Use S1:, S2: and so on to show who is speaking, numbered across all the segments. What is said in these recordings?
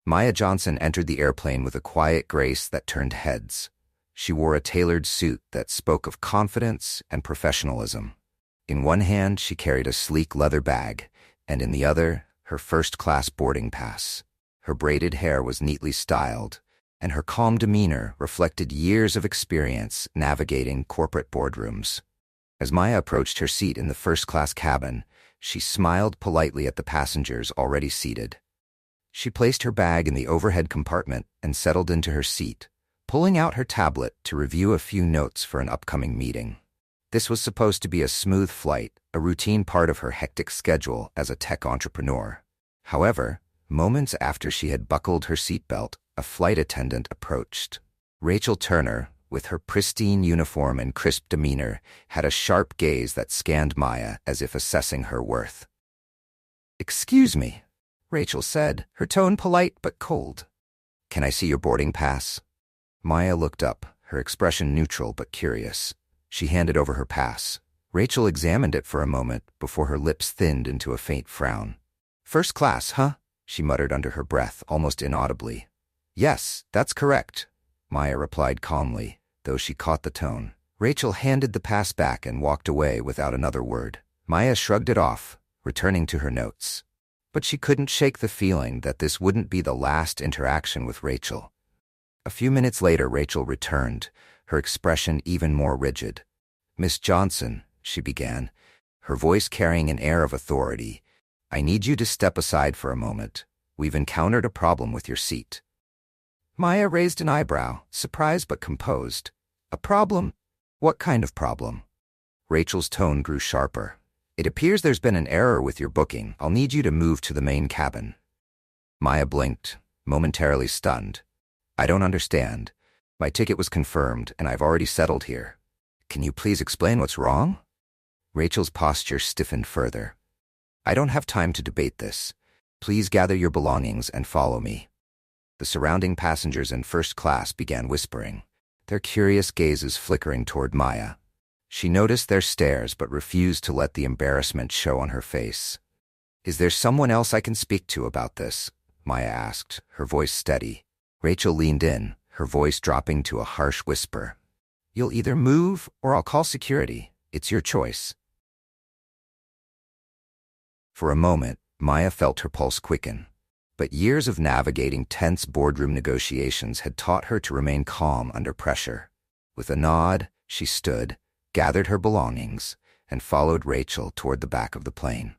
S1: Maya Johnson entered the airplane with a quiet grace that turned heads. She wore a tailored suit that spoke of confidence and professionalism. In one hand, she carried a sleek leather bag, and in the other, her first-class boarding pass. Her braided hair was neatly styled, and her calm demeanor reflected years of experience navigating corporate boardrooms. As Maya approached her seat in the first-class cabin, she smiled politely at the passengers already seated. She placed her bag in the overhead compartment and settled into her seat, pulling out her tablet to review a few notes for an upcoming meeting. This was supposed to be a smooth flight, a routine part of her hectic schedule as a tech entrepreneur. However, moments after she had buckled her seatbelt, a flight attendant approached. Rachel Turner, with her pristine uniform and crisp demeanor, had a sharp gaze that scanned Maya as if assessing her worth. "Excuse me," Rachel said, her tone polite but cold. "Can I see your boarding pass?" Maya looked up, her expression neutral but curious. She handed over her pass. Rachel examined it for a moment before her lips thinned into a faint frown. "First class, huh?" she muttered under her breath, almost inaudibly. "Yes, that's correct," Maya replied calmly, though she caught the tone. Rachel handed the pass back and walked away without another word. Maya shrugged it off, returning to her notes. But she couldn't shake the feeling that this wouldn't be the last interaction with Rachel. A few minutes later, Rachel returned, her expression even more rigid. "Miss Johnson," she began, her voice carrying an air of authority, "I need you to step aside for a moment. We've encountered a problem with your seat." Maya raised an eyebrow, surprised but composed. "A problem? What kind of problem?" Rachel's tone grew sharper. "It appears there's been an error with your booking. I'll need you to move to the main cabin." Maya blinked, momentarily stunned. "I don't understand. My ticket was confirmed, and I've already settled here. Can you please explain what's wrong?" Rachel's posture stiffened further. "I don't have time to debate this. Please gather your belongings and follow me." The surrounding passengers in first class began whispering, their curious gazes flickering toward Maya. She noticed their stares but refused to let the embarrassment show on her face. "Is there someone else I can speak to about this?" Maya asked, her voice steady. Rachel leaned in, her voice dropping to a harsh whisper. "You'll either move or I'll call security. It's your choice." For a moment, Maya felt her pulse quicken. But years of navigating tense boardroom negotiations had taught her to remain calm under pressure. With a nod, she stood, gathered her belongings, and followed Rachel toward the back of the plane.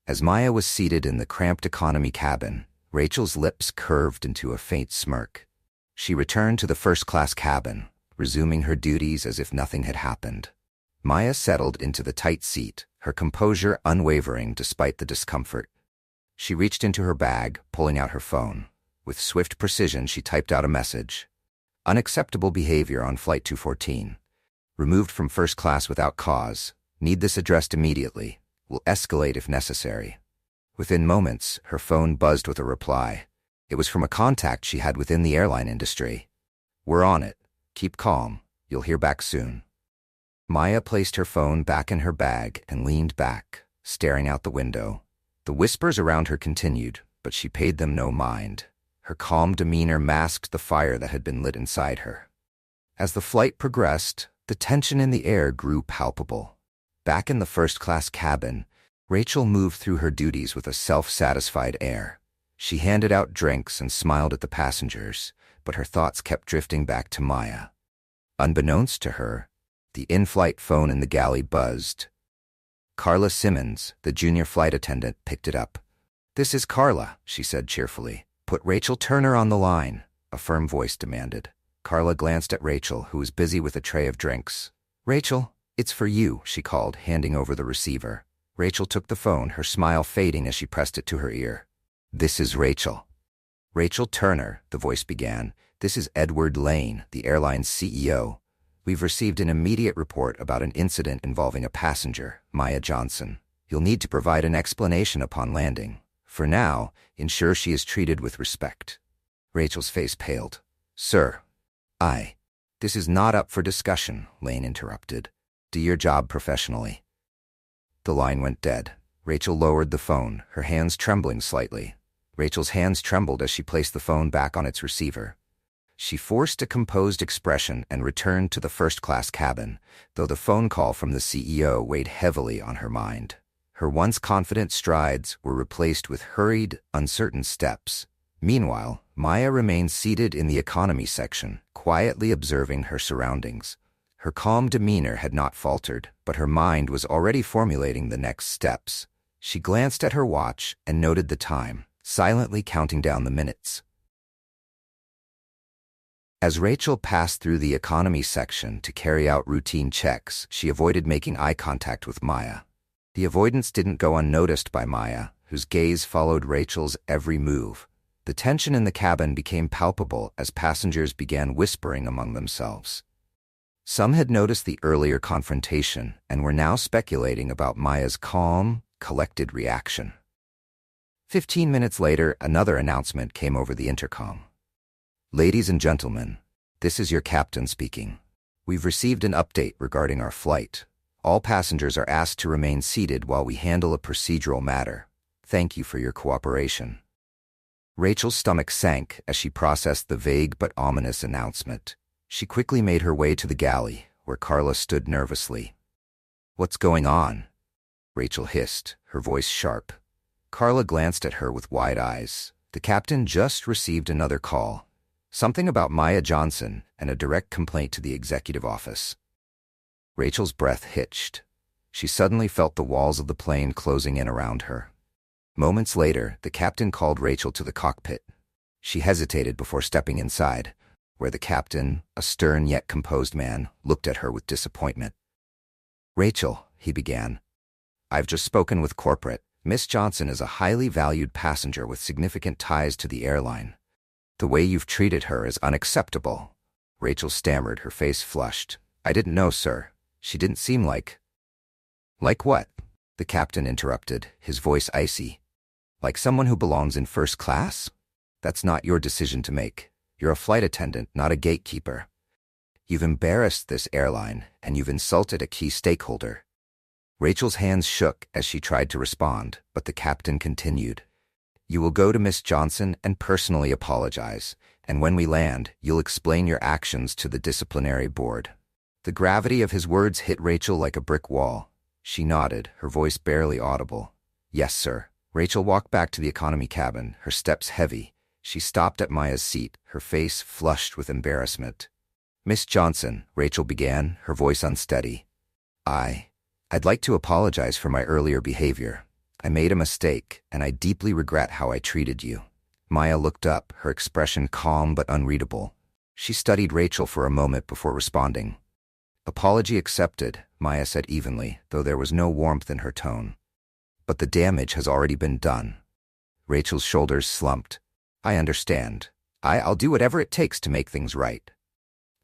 S1: As Maya was seated in the cramped economy cabin, Rachel's lips curved into a faint smirk. She returned to the first-class cabin, resuming her duties as if nothing had happened. Maya settled into the tight seat, her composure unwavering despite the discomfort. She reached into her bag, pulling out her phone. With swift precision, she typed out a message. "Unacceptable behavior on Flight 214. Removed from first class without cause. Need this addressed immediately. Will escalate if necessary." Within moments, her phone buzzed with a reply. It was from a contact she had within the airline industry. "We're on it. Keep calm. You'll hear back soon." Maya placed her phone back in her bag and leaned back, staring out the window. The whispers around her continued, but she paid them no mind. Her calm demeanor masked the fire that had been lit inside her. As the flight progressed, the tension in the air grew palpable. Back in the first-class cabin, Rachel moved through her duties with a self-satisfied air. She handed out drinks and smiled at the passengers, but her thoughts kept drifting back to Maya. Unbeknownst to her, the in-flight phone in the galley buzzed. Carla Simmons, the junior flight attendant, picked it up. "This is Carla," she said cheerfully. "Put Rachel Turner on the line," a firm voice demanded. Carla glanced at Rachel, who was busy with a tray of drinks. "Rachel, it's for you," she called, handing over the receiver. Rachel took the phone, her smile fading as she pressed it to her ear. "This is Rachel." "Rachel Turner," the voice began. "This is Edward Lane, the airline's CEO. We've received an immediate report about an incident involving a passenger, Maya Johnson. You'll need to provide an explanation upon landing. For now, ensure she is treated with respect." Rachel's face paled. "Sir, This is not up for discussion," Lane interrupted. "Do your job professionally." The line went dead. Rachel lowered the phone, her hands trembling slightly. Rachel's hands trembled as she placed the phone back on its receiver. She forced a composed expression and returned to the first-class cabin, though the phone call from the CEO weighed heavily on her mind. Her once confident strides were replaced with hurried, uncertain steps. Meanwhile, Maya remained seated in the economy section, quietly observing her surroundings. Her calm demeanor had not faltered, but her mind was already formulating the next steps. She glanced at her watch and noted the time, silently counting down the minutes. As Rachel passed through the economy section to carry out routine checks, she avoided making eye contact with Maya. The avoidance didn't go unnoticed by Maya, whose gaze followed Rachel's every move. The tension in the cabin became palpable as passengers began whispering among themselves. Some had noticed the earlier confrontation and were now speculating about Maya's calm, collected reaction. 15 minutes later, another announcement came over the intercom. "Ladies and gentlemen, this is your captain speaking. We've received an update regarding our flight. All passengers are asked to remain seated while we handle a procedural matter. Thank you for your cooperation." Rachel's stomach sank as she processed the vague but ominous announcement. She quickly made her way to the galley, where Carla stood nervously. "What's going on?" Rachel hissed, her voice sharp. Carla glanced at her with wide eyes. The captain just received another call. Something about Maya Johnson and a direct complaint to the executive office. Rachel's breath hitched. She suddenly felt the walls of the plane closing in around her. Moments later, the captain called Rachel to the cockpit. She hesitated before stepping inside, where the captain, a stern yet composed man, looked at her with disappointment. "Rachel," he began, "I've just spoken with corporate. Miss Johnson is a highly valued passenger with significant ties to the airline. The way you've treated her is unacceptable." Rachel stammered, her face flushed. "I didn't know, sir. She didn't seem like—" "Like what?" the captain interrupted, his voice icy. "Like someone who belongs in first class? That's not your decision to make. You're a flight attendant, not a gatekeeper. You've embarrassed this airline, and you've insulted a key stakeholder." Rachel's hands shook as she tried to respond, but the captain continued. "You will go to Miss Johnson and personally apologize, and when we land, you'll explain your actions to the disciplinary board." The gravity of his words hit Rachel like a brick wall. She nodded, her voice barely audible. "Yes, sir." Rachel walked back to the economy cabin, her steps heavy. She stopped at Maya's seat, her face flushed with embarrassment. "Miss Johnson," Rachel began, her voice unsteady. I'd like to apologize for my earlier behavior. I made a mistake, and I deeply regret how I treated you." Maya looked up, her expression calm but unreadable. She studied Rachel for a moment before responding. "Apology accepted," Maya said evenly, though there was no warmth in her tone. "But the damage has already been done." Rachel's shoulders slumped. "I understand. I'll do whatever it takes to make things right."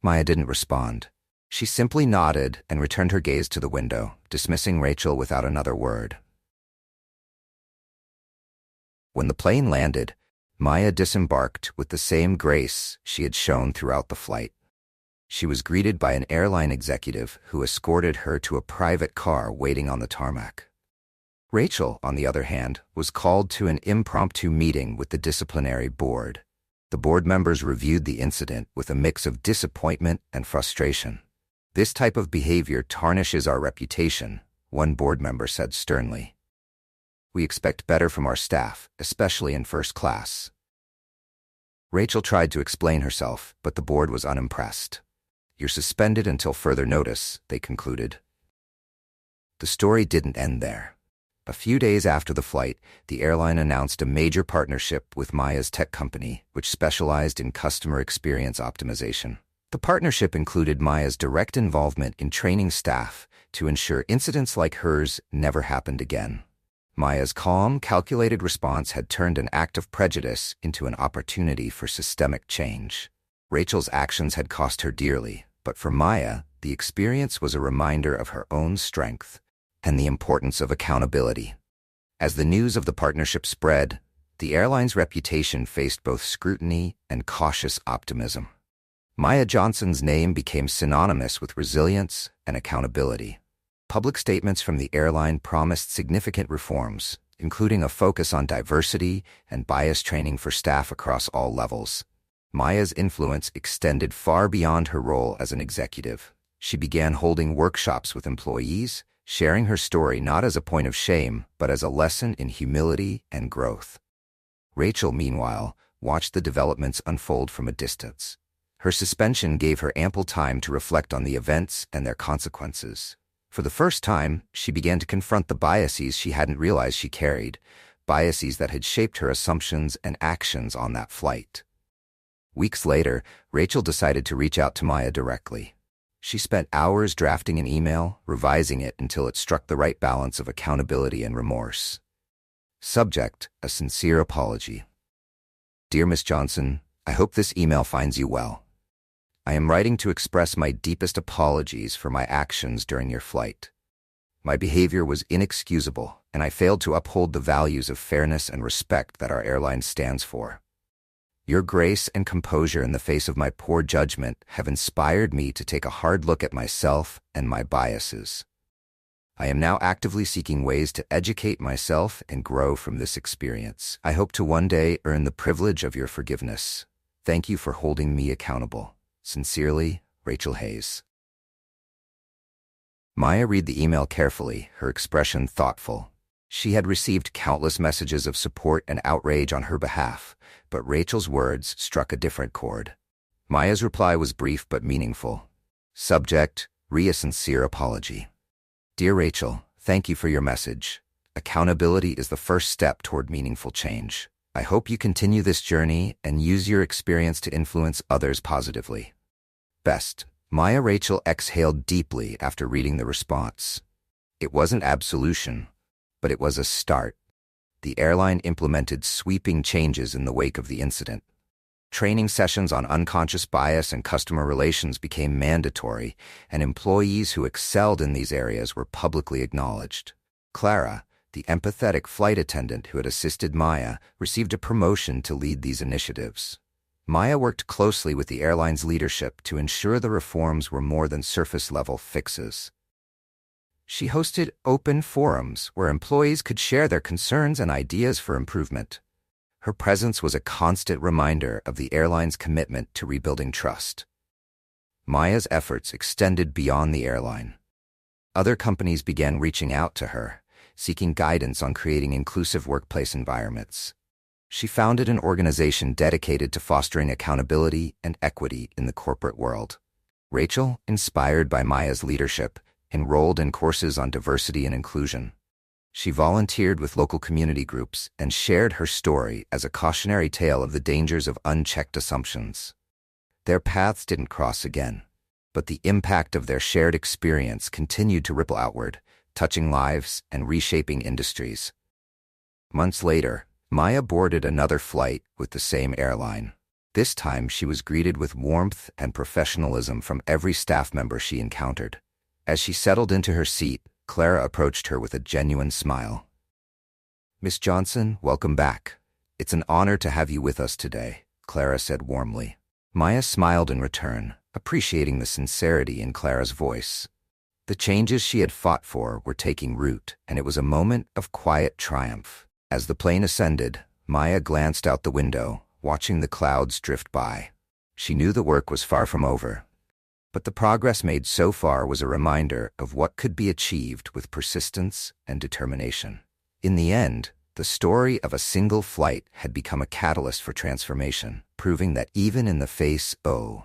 S1: Maya didn't respond. She simply nodded and returned her gaze to the window, dismissing Rachel without another word. When the plane landed, Maya disembarked with the same grace she had shown throughout the flight. She was greeted by an airline executive who escorted her to a private car waiting on the tarmac. Rachel, on the other hand, was called to an impromptu meeting with the disciplinary board. The board members reviewed the incident with a mix of disappointment and frustration. "This type of behavior tarnishes our reputation," one board member said sternly. "We expect better from our staff, especially in first class." Rachel tried to explain herself, but the board was unimpressed. "You're suspended until further notice," they concluded. The story didn't end there. A few days after the flight, the airline announced a major partnership with Maya's tech company, which specialized in customer experience optimization. The partnership included Maya's direct involvement in training staff to ensure incidents like hers never happened again. Maya's calm, calculated response had turned an act of prejudice into an opportunity for systemic change. Rachel's actions had cost her dearly, but for Maya, the experience was a reminder of her own strength and the importance of accountability. As the news of the partnership spread, the airline's reputation faced both scrutiny and cautious optimism. Maya Johnson's name became synonymous with resilience and accountability. Public statements from the airline promised significant reforms, including a focus on diversity and bias training for staff across all levels. Maya's influence extended far beyond her role as an executive. She began holding workshops with employees, sharing her story not as a point of shame, but as a lesson in humility and growth. Rachel, meanwhile, watched the developments unfold from a distance. Her suspension gave her ample time to reflect on the events and their consequences. For the first time, she began to confront the biases she hadn't realized she carried, biases that had shaped her assumptions and actions on that flight. Weeks later, Rachel decided to reach out to Maya directly. She spent hours drafting an email, revising it until it struck the right balance of accountability and remorse. Subject: a sincere apology. Dear Miss Johnson, I hope this email finds you well. I am writing to express my deepest apologies for my actions during your flight. My behavior was inexcusable, and I failed to uphold the values of fairness and respect that our airline stands for. Your grace and composure in the face of my poor judgment have inspired me to take a hard look at myself and my biases. I am now actively seeking ways to educate myself and grow from this experience. I hope to one day earn the privilege of your forgiveness. Thank you for holding me accountable. Sincerely, Rachel Hayes. Maya read the email carefully, her expression thoughtful. She had received countless messages of support and outrage on her behalf, but Rachel's words struck a different chord. Maya's reply was brief but meaningful. Subject: a sincere apology. Dear Rachel, thank you for your message. Accountability is the first step toward meaningful change. I hope you continue this journey and use your experience to influence others positively. Best. Maya. Rachel exhaled deeply after reading the response. It wasn't absolution, but it was a start. The airline implemented sweeping changes in the wake of the incident. Training sessions on unconscious bias and customer relations became mandatory, and employees who excelled in these areas were publicly acknowledged. Clara, the empathetic flight attendant who had assisted Maya, received a promotion to lead these initiatives. Maya worked closely with the airline's leadership to ensure the reforms were more than surface-level fixes. She hosted open forums where employees could share their concerns and ideas for improvement. Her presence was a constant reminder of the airline's commitment to rebuilding trust. Maya's efforts extended beyond the airline. Other companies began reaching out to her, seeking guidance on creating inclusive workplace environments. She founded an organization dedicated to fostering accountability and equity in the corporate world. Rachel, inspired by Maya's leadership, enrolled in courses on diversity and inclusion. She volunteered with local community groups and shared her story as a cautionary tale of the dangers of unchecked assumptions. Their paths didn't cross again, but the impact of their shared experience continued to ripple outward, touching lives and reshaping industries. Months later, Maya boarded another flight with the same airline. This time she was greeted with warmth and professionalism from every staff member she encountered. As she settled into her seat, Clara approached her with a genuine smile. Miss Johnson, welcome back. It's an honor to have you with us today, Clara said warmly. Maya smiled in return, appreciating the sincerity in Clara's voice. The changes she had fought for were taking root, and it was a moment of quiet triumph. As the plane ascended, Maya glanced out the window, watching the clouds drift by. She knew the work was far from over, but the progress made so far was a reminder of what could be achieved with persistence and determination. In the end, the story of a single flight had become a catalyst for transformation, proving that even in the face of